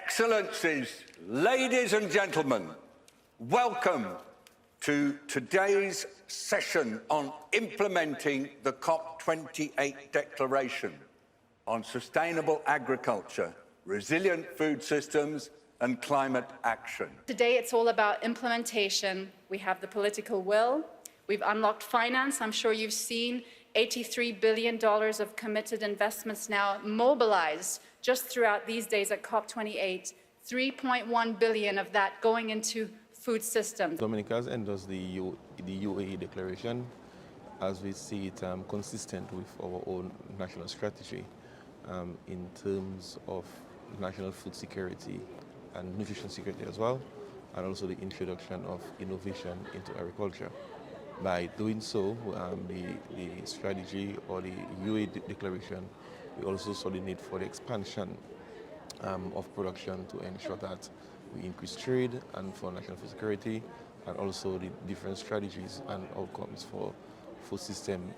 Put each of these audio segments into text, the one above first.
Excellencies, ladies and gentlemen, welcome to today's session on implementing the COP28 declaration on sustainable agriculture, resilient food systems and climate action. Today it's all about implementation. We have the political will, we've unlocked finance. I'm sure you've seen $83 billion of committed investments now mobilized just throughout these days at COP28, 3.1 billion of that going into food systems. Dominica has endorsed the UAE declaration as we see it consistent with our own national strategy in terms of national food security and nutrition security as well, and also the introduction of innovation into agriculture. By doing so, the strategy or the UAE declaration, we also saw the need for the expansion of production to ensure that we increase trade and for national food security, and also the different strategies and outcomes for food system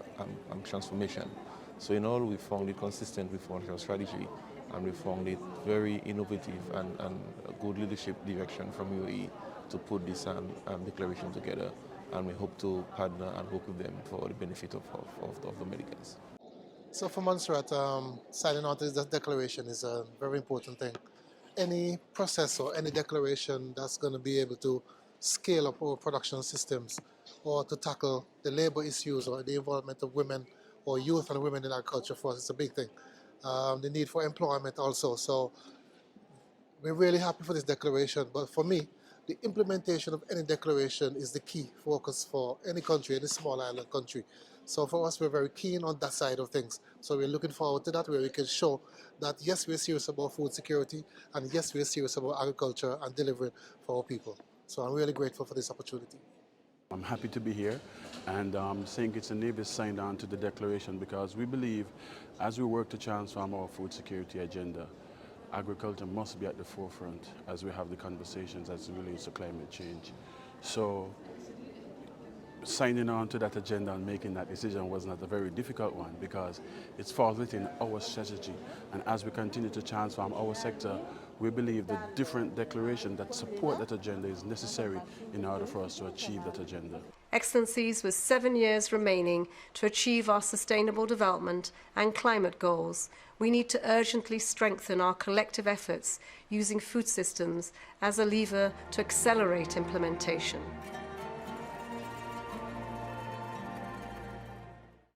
transformation. So in all, we found it consistent with our national strategy, and we found it very innovative and a good leadership direction from UAE to put this declaration together. And we hope to partner and work with them for the benefit of the Americans. So for Montserrat, signing on to this declaration is a very important thing. Any process or any declaration that's going to be able to scale up our production systems or to tackle the labor issues or the involvement of women or youth and women in agriculture for us is a big thing. The need for employment also. So we're really happy for this declaration, but for me, the implementation of any declaration is the key focus for any country, any small island country. So for us, we're very keen on that side of things. So we're looking forward to that, where we can show that yes, we're serious about food security, and yes, we're serious about agriculture and delivering for our people. So I'm really grateful for this opportunity. I'm happy to be here, and saying it's a neighbor signed on to the declaration because we believe as we work to transform our food security agenda, agriculture must be at the forefront as we have the conversations as it relates to climate change. So signing on to that agenda and making that decision was not a very difficult one because it falls within our strategy. And as we continue to transform our sector, we believe the different declarations that support that agenda is necessary in order for us to achieve that agenda. Excellencies, with 7 years remaining to achieve our sustainable development and climate goals, we need to urgently strengthen our collective efforts using food systems as a lever to accelerate implementation.